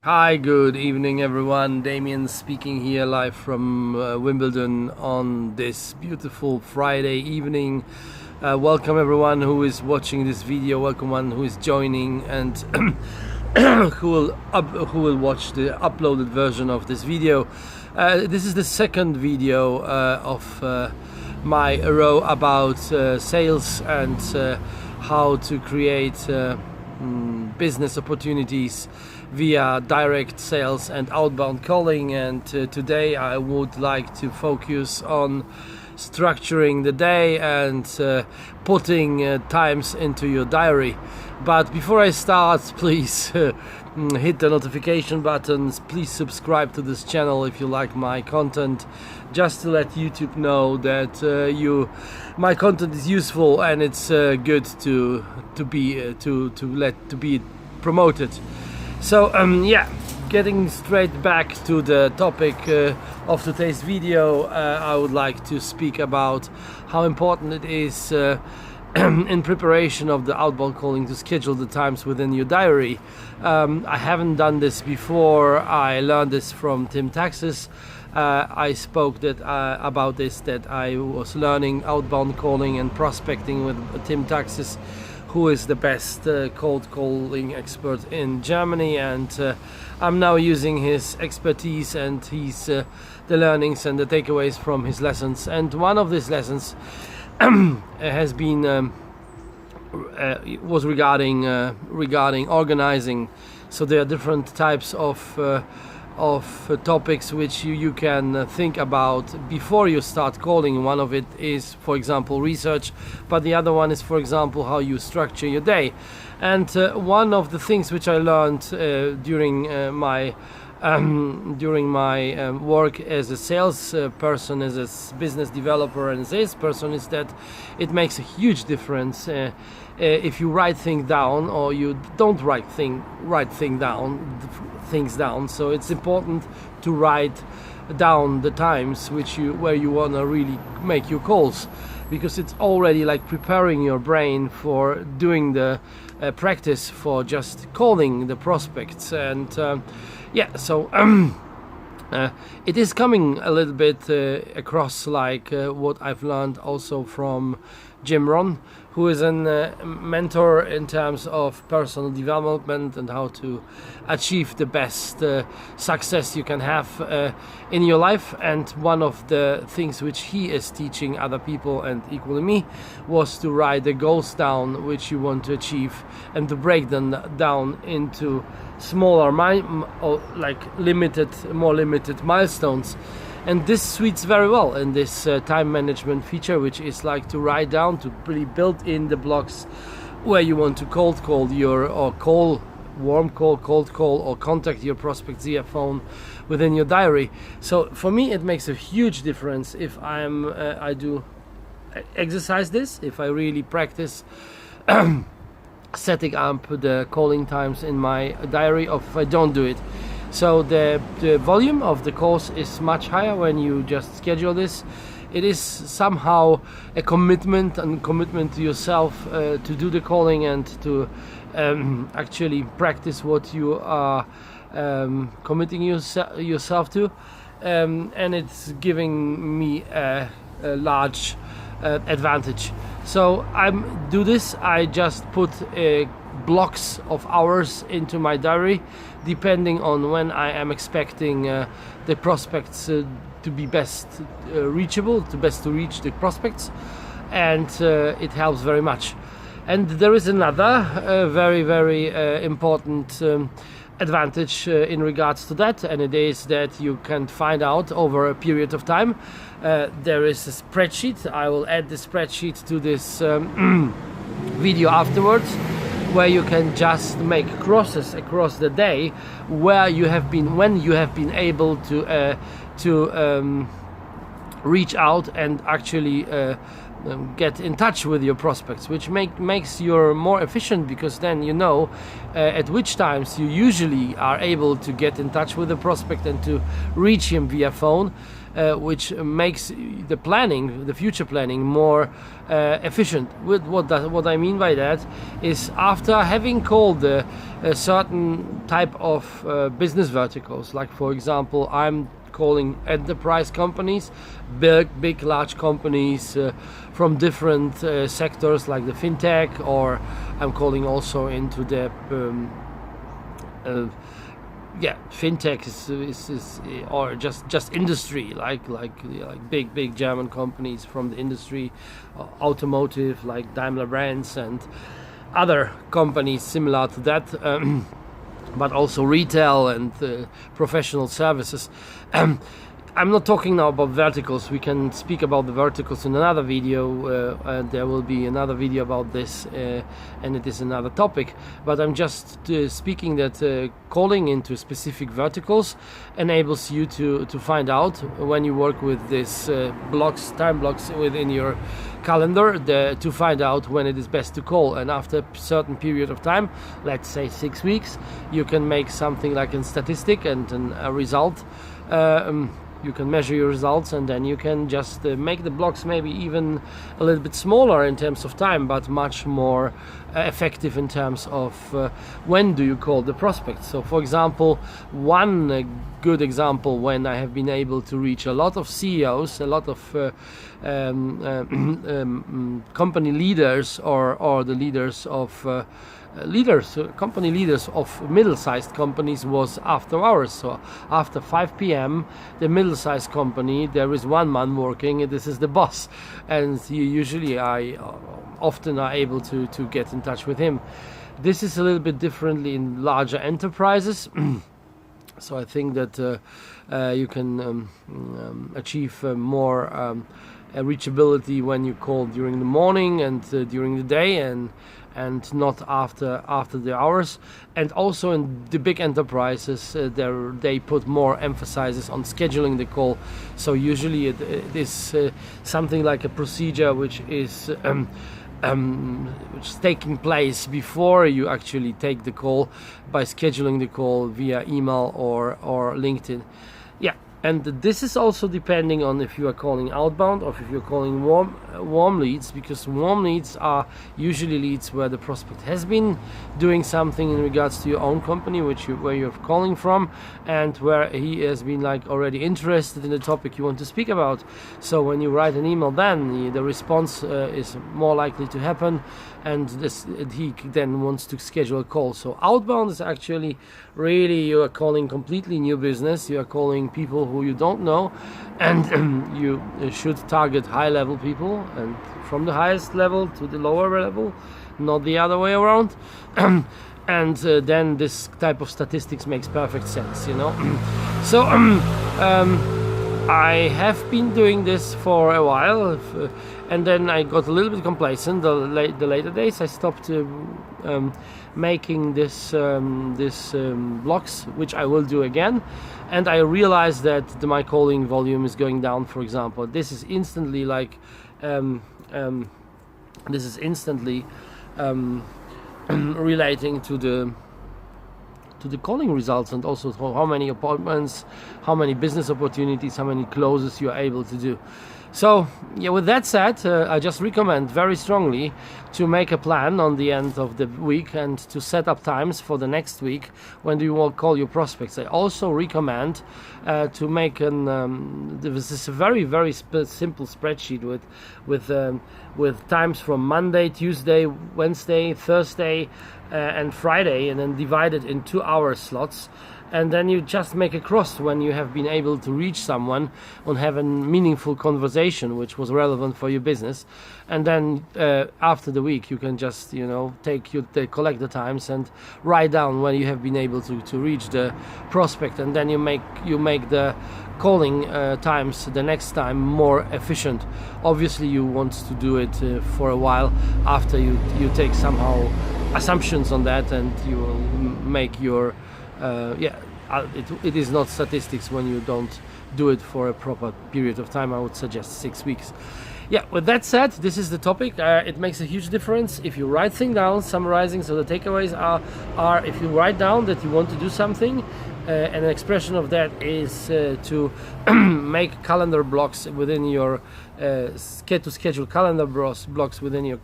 Hi, good evening everyone. Damien speaking here live from Wimbledon on this beautiful Friday evening. Welcome everyone who is watching this video, welcome one who is joining and who will watch the uploaded version of this video. This is the second video of my row about sales and how to create business opportunities via direct sales and outbound calling, and today I would like to focus on structuring the day and putting times into your diary. But before I start, please hit the notification buttons, please subscribe to this channel if you like my content, just to let YouTube know that my content is useful and it's good to be promoted. So getting straight back to the topic of today's video, I would like to speak about how important it is in preparation of the outbound calling to schedule the times within your diary. I haven't done this before. I learned this from Tim Taxis. I spoke about this, that I was learning outbound calling and prospecting with Tim Taxis, who is the best cold calling expert in Germany, and I'm now using his expertise and the learnings and the takeaways from his lessons. And one of these lessons has been was regarding organizing. So there are different types of topics which you can think about before you start calling. One of it is, for example, research, but the other one is, for example, how you structure your day. And one of the things which I learned during my work as a sales person, as a business developer and salesperson, is that it makes a huge difference if you write things down or you don't write things down. So it's important to write down the times where you want to really make your calls, because it's already like preparing your brain for doing the practice for just calling the prospects. And it is coming a little bit across like what I've learned also from Jim Rohn, who is a mentor in terms of personal development and how to achieve the best success you can have in your life. And one of the things which he is teaching other people, and equally me, was to write the goals down which you want to achieve and to break them down into smaller, more limited milestones. And this suits very well in this time management feature, which is like to write down, to really build in the blocks where you want to cold call warm call, cold call, or contact your prospects via phone within your diary. So for me, it makes a huge difference if I do exercise this, if I really practice setting up the calling times in my diary, or if I don't do it. So the volume of the calls is much higher when you just schedule this. It is somehow a commitment to yourself to do the calling and to actually practice what you are committing yourself to, and it's giving me a large advantage. So I just put blocks of hours into my diary, depending on when I am expecting the prospects to be best reachable, to reach the prospects, and it helps very much. And there is another very, very important advantage in regards to that, and it is that you can find out over a period of time. There is a spreadsheet. I will add the spreadsheet to this video afterwards, where you can just make crosses across the day when you have been able to reach out and actually get in touch with your prospects, which makes you more efficient, because then you know at which times you usually are able to get in touch with the prospect and to reach him via phone, which makes the future planning more efficient. What I mean by that is, after having called a certain type of business verticals, like for example, I'm calling enterprise companies, big large companies from different sectors like the fintech, or I'm calling also into the fintech is or just industry, like big German companies from the industry, automotive like Daimler brands and other companies similar to that. But also retail and professional services. I'm not talking now about verticals. We can speak about the verticals in another video, and there will be another video about this, and it is another topic. But I'm just speaking that calling into specific verticals enables you to find out, when you work with this time blocks within your calendar, to find out when it is best to call. And after a certain period of time, let's say 6 weeks, you can make something like a statistic and a result. You can measure your results, and then you can just make the blocks maybe even a little bit smaller in terms of time, but much more effective in terms of when do you call the prospect. So for example, one good example when I have been able to reach a lot of CEOs, a lot of company leaders, or the leaders of company leaders of middle-sized companies, was after hours. So after 5 p.m. the middle-sized company, there is one man working, and this is the boss, and I often are able to get in touch with him. This is a little bit differently in larger enterprises. So I think that you can achieve more reachability when you call during the morning and during the day, and not after the hours. And also in the big enterprises, they put more emphasis on scheduling the call. So usually it is something like a procedure which is taking place before you actually take the call, by scheduling the call via email or LinkedIn. Yeah. And this is also depending on if you are calling outbound or if you're calling warm leads, because warm leads are usually leads where the prospect has been doing something in regards to your own company, where you're calling from, and where he has been already interested in the topic you want to speak about. So when you write an email, then the response is more likely to happen, and he then wants to schedule a call. So outbound is actually really, you are calling completely new business. You are calling people who you don't know, and you should target high-level people, and from the highest level to the lower level, not the other way around. And then this type of statistics makes perfect sense, So I have been doing this for a while, and then I got a little bit complacent. The later days I stopped making this blocks, which I will do again, and I realized that my calling volume is going down. For example, this is instantly relating to the calling results, and also how many appointments, how many business opportunities, how many closes you are able to do. So yeah, with that said, I just recommend very strongly to make a plan on the end of the week and to set up times for the next week when you will call your prospects. I also recommend to make this is a very simple spreadsheet with times from Monday, Tuesday, Wednesday, Thursday, and Friday, and then divide it in 2-hour slots. And then you just make a cross when you have been able to reach someone and have a meaningful conversation which was relevant for your business. And then after the week you can just collect the times and write down when you have been able to reach the prospect, and then you make the calling times the next time more efficient. Obviously you want to do it for a while after you take somehow assumptions on that, and you will make your it is not statistics when you don't do it for a proper period of time. I would suggest 6 weeks. Yeah, with that said, this is the topic. It makes a huge difference if you write things down, summarizing. So the takeaways are if you write down that you want to do something, and an expression of that is to make calendar blocks within your to schedule calendar blocks within your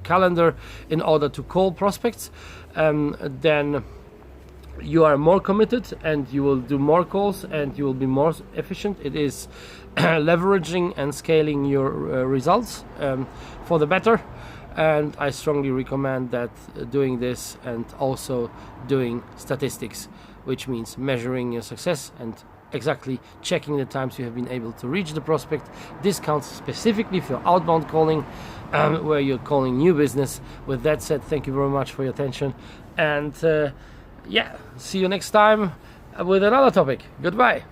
calendar in order to call prospects. Then you are more committed and you will do more calls and you will be more efficient. It is leveraging and scaling your results for the better, and I strongly recommend that doing this and also doing statistics, which means measuring your success and exactly checking the times you have been able to reach the prospect. This counts specifically for outbound calling, where you're calling new business. With that said, thank you very much for your attention, and yeah, see you next time with another topic. Goodbye.